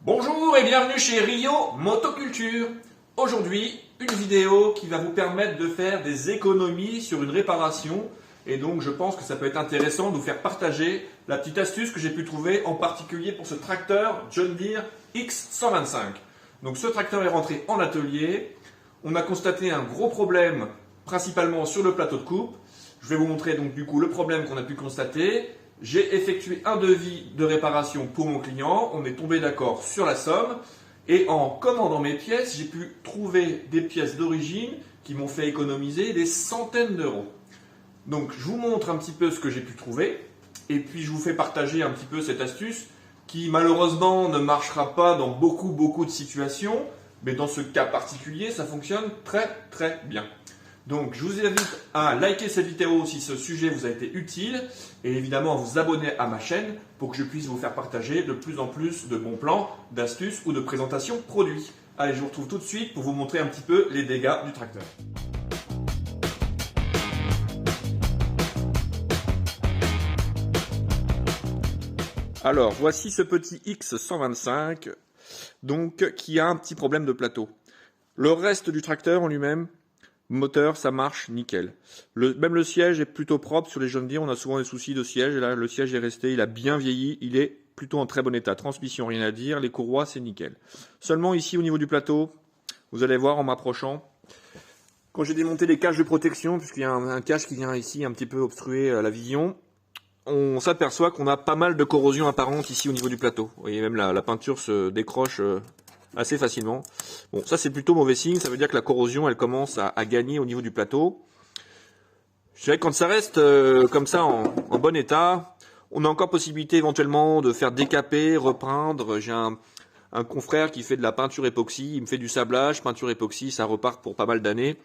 Bonjour et bienvenue chez Rio Motoculture. Aujourd'hui, une vidéo qui va vous permettre de faire des économies sur une réparation. Et donc, je pense que ça peut être intéressant de vous faire partager la petite astuce que j'ai pu trouver, en particulier pour ce tracteur John Deere X125. Donc, ce tracteur est rentré en atelier. On a constaté un gros problème, principalement sur le plateau de coupe. Je vais vous montrer donc du coup le problème qu'on a pu constater. J'ai effectué un devis de réparation pour mon client. On est tombé d'accord sur la somme. Et en commandant mes pièces, j'ai pu trouver des pièces d'origine qui m'ont fait économiser des centaines d'euros. Donc je vous montre un petit peu ce que j'ai pu trouver. Et puis je vous fais partager un petit peu cette astuce qui malheureusement ne marchera pas dans beaucoup de situations. Mais dans ce cas particulier, ça fonctionne très bien. Donc je vous invite à liker cette vidéo si ce sujet vous a été utile et évidemment à vous abonner à ma chaîne pour que je puisse vous faire partager de plus en plus de bons plans, d'astuces ou de présentations produits. Allez, je vous retrouve tout de suite pour vous montrer un petit peu les dégâts du tracteur. Alors voici ce petit X125 donc, qui a un petit problème de plateau. Le reste du tracteur en lui-même, moteur, ça marche nickel. Même le siège est plutôt propre sur les John Deere. On a souvent des soucis de siège. Et là, le siège est resté, il a bien vieilli. Il est plutôt en très bon état. Transmission, rien à dire. Les courroies, c'est nickel. Seulement ici, au niveau du plateau, vous allez voir en m'approchant, quand j'ai démonté les caches de protection, puisqu'il y a un cache qui vient ici un petit peu obstruer la vision, on s'aperçoit qu'on a pas mal de corrosion apparente ici au niveau du plateau. Vous voyez, même la peinture se décroche assez facilement. Bon, ça c'est plutôt mauvais signe, ça veut dire que la corrosion elle commence à gagner au niveau du plateau. Je dirais que quand ça reste comme ça en bon état, on a encore possibilité éventuellement de faire décaper, repeindre. J'ai un confrère qui fait de la peinture époxy, il me fait du sablage, peinture époxy, ça repart pour pas mal d'années.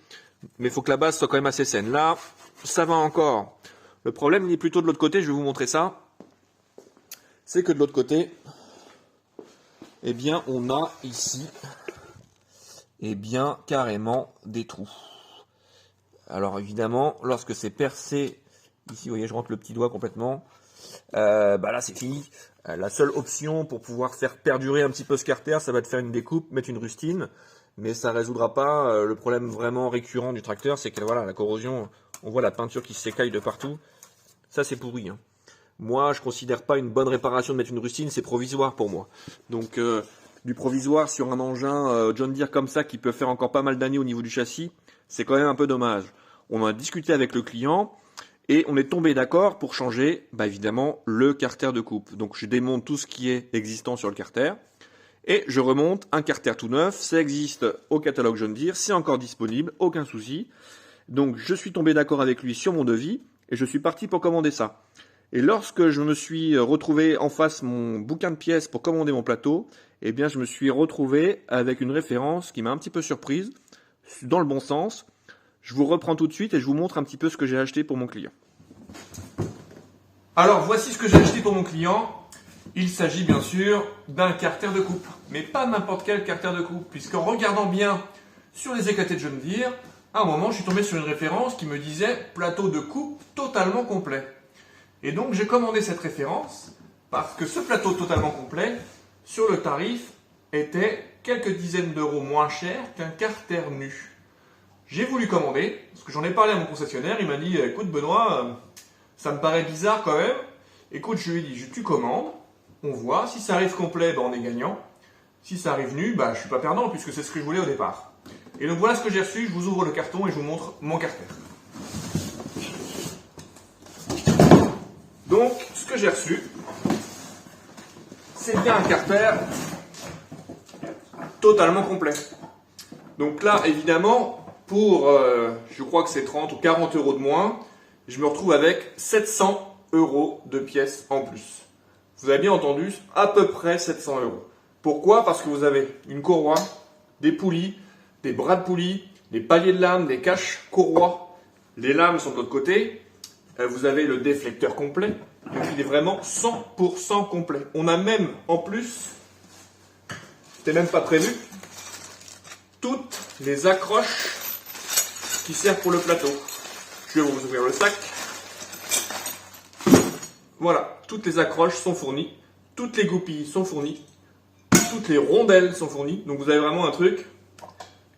Mais il faut que la base soit quand même assez saine. Là, ça va encore. Le problème il est plutôt de l'autre côté, je vais vous montrer ça. C'est que de l'autre côté, eh bien, on a ici, eh bien, carrément des trous. Alors évidemment, lorsque c'est percé, ici, vous voyez, je rentre le petit doigt complètement, là c'est fini. La seule option pour pouvoir faire perdurer un petit peu ce carter, ça va être faire une découpe, mettre une rustine, mais ça ne résoudra pas le problème vraiment récurrent du tracteur, c'est que voilà, la corrosion, on voit la peinture qui s'écaille de partout. Ça c'est pourri, hein. Moi, je ne considère pas une bonne réparation de mettre une rustine, c'est provisoire pour moi. Donc, du provisoire sur un engin John Deere comme ça, qui peut faire encore pas mal d'années au niveau du châssis, c'est quand même un peu dommage. On a discuté avec le client et on est tombé d'accord pour changer, évidemment, le carter de coupe. Donc, je démonte tout ce qui est existant sur le carter et je remonte un carter tout neuf. Ça existe au catalogue John Deere, c'est encore disponible, aucun souci. Donc, je suis tombé d'accord avec lui sur mon devis et je suis parti pour commander ça. Et lorsque je me suis retrouvé en face mon bouquin de pièces pour commander mon plateau, eh bien je me suis retrouvé avec une référence qui m'a un petit peu surprise, dans le bon sens. Je vous reprends tout de suite et je vous montre un petit peu ce que j'ai acheté pour mon client. Alors voici ce que j'ai acheté pour mon client. Il s'agit bien sûr d'un carter de coupe, mais pas n'importe quel carter de coupe, puisqu'en regardant bien sur les éclatés de John Deere, à un moment je suis tombé sur une référence qui me disait plateau de coupe totalement complet. Et donc j'ai commandé cette référence parce que ce plateau totalement complet, sur le tarif, était quelques dizaines d'euros moins cher qu'un carter nu. J'ai voulu commander, parce que j'en ai parlé à mon concessionnaire, il m'a dit « Écoute Benoît, ça me paraît bizarre quand même. Écoute, je lui ai dit, tu commandes, on voit, si ça arrive complet, on est gagnant. Si ça arrive nu, je ne suis pas perdant puisque c'est ce que je voulais au départ. » Et donc voilà ce que j'ai reçu, je vous ouvre le carton et je vous montre mon carter. Donc, ce que j'ai reçu, c'est bien un carter totalement complet. Donc là, évidemment, pour, je crois que c'est 30 ou 40 euros de moins, je me retrouve avec 700 euros de pièces en plus. Vous avez bien entendu, à peu près 700 euros. Pourquoi? Parce que vous avez une courroie, des poulies, des bras de poulies, des paliers de lames, des caches courroies. Les lames sont de l'autre côté. Vous avez le déflecteur complet, donc il est vraiment 100% complet. On a même, en plus, c'était même pas prévu, toutes les accroches qui servent pour le plateau. Je vais vous ouvrir le sac. Voilà, toutes les accroches sont fournies, toutes les goupilles sont fournies. toutes les rondelles sont fournies. Donc vous avez vraiment un truc.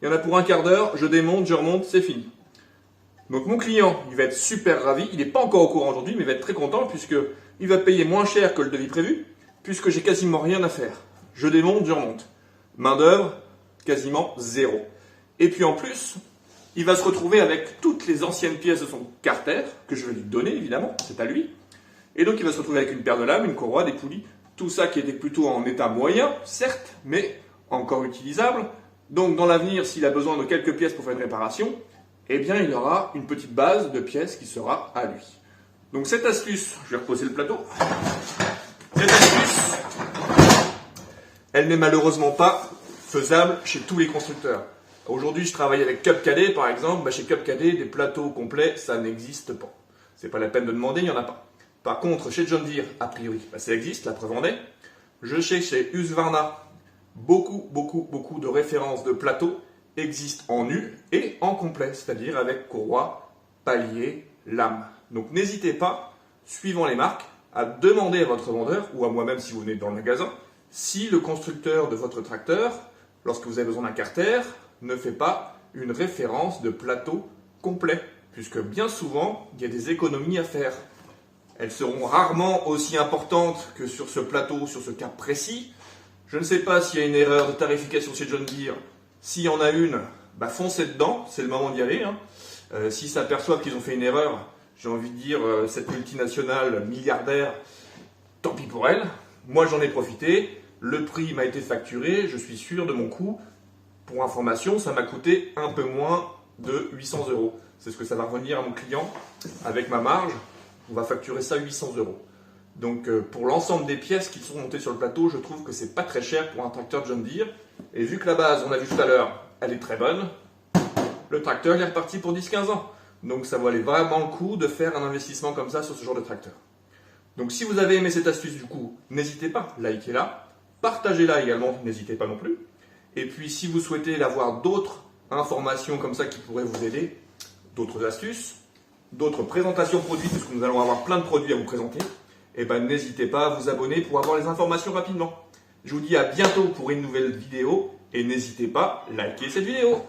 Il y en a pour un quart d'heure, je démonte, je remonte, c'est fini. Donc mon client, il va être super ravi. Il n'est pas encore au courant aujourd'hui, mais il va être très content puisqu'il va payer moins cher que le devis prévu, puisque j'ai quasiment rien à faire. Je démonte, je remonte. Main d'œuvre, quasiment zéro. Et puis en plus, il va se retrouver avec toutes les anciennes pièces de son carter, que je vais lui donner évidemment, c'est à lui. Et donc il va se retrouver avec une paire de lames, une courroie, des poulies, tout ça qui était plutôt en état moyen, certes, mais encore utilisable. Donc dans l'avenir, s'il a besoin de quelques pièces pour faire une réparation, eh bien il aura une petite base de pièces qui sera à lui. Donc cette astuce, je vais reposer le plateau, cette astuce, elle n'est malheureusement pas faisable chez tous les constructeurs. Aujourd'hui, je travaille avec Cub Cadet par exemple. Chez Cub Cadet, des plateaux complets, ça n'existe pas. C'est pas la peine de demander, il n'y en a pas. Par contre, chez John Deere, a priori, ça existe, la preuve en est. Je sais que chez Husqvarna, beaucoup de références de plateaux existent en nu et en complet, c'est-à-dire avec courroie, palier, lame. Donc n'hésitez pas, suivant les marques, à demander à votre vendeur, ou à moi-même si vous venez dans le magasin, si le constructeur de votre tracteur, lorsque vous avez besoin d'un carter, ne fait pas une référence de plateau complet, puisque bien souvent, il y a des économies à faire. Elles seront rarement aussi importantes que sur ce plateau, sur ce cas précis. Je ne sais pas s'il y a une erreur de tarification chez John Deere. S'il y en a une, foncez dedans, c'est le moment d'y aller. S'ils s'aperçoivent qu'ils ont fait une erreur, j'ai envie de dire, cette multinationale milliardaire, tant pis pour elle. Moi, j'en ai profité. Le prix m'a été facturé, je suis sûr de mon coût. Pour information, ça m'a coûté un peu moins de 800 €. C'est ce que ça va revenir à mon client avec ma marge. On va facturer ça 800 €. Donc pour l'ensemble des pièces qui sont montées sur le plateau, je trouve que c'est pas très cher pour un tracteur John Deere. Et vu que la base, on a vu tout à l'heure, elle est très bonne, le tracteur il est reparti pour 10-15 ans. Donc ça valait vraiment le coup de faire un investissement comme ça sur ce genre de tracteur. Donc si vous avez aimé cette astuce du coup, n'hésitez pas, likez-la, partagez-la également, n'hésitez pas non plus. Et puis si vous souhaitez avoir d'autres informations comme ça qui pourraient vous aider, d'autres astuces, d'autres présentations produits, parce que nous allons avoir plein de produits à vous présenter, et n'hésitez pas à vous abonner pour avoir les informations rapidement. Je vous dis à bientôt pour une nouvelle vidéo, et n'hésitez pas à liker cette vidéo.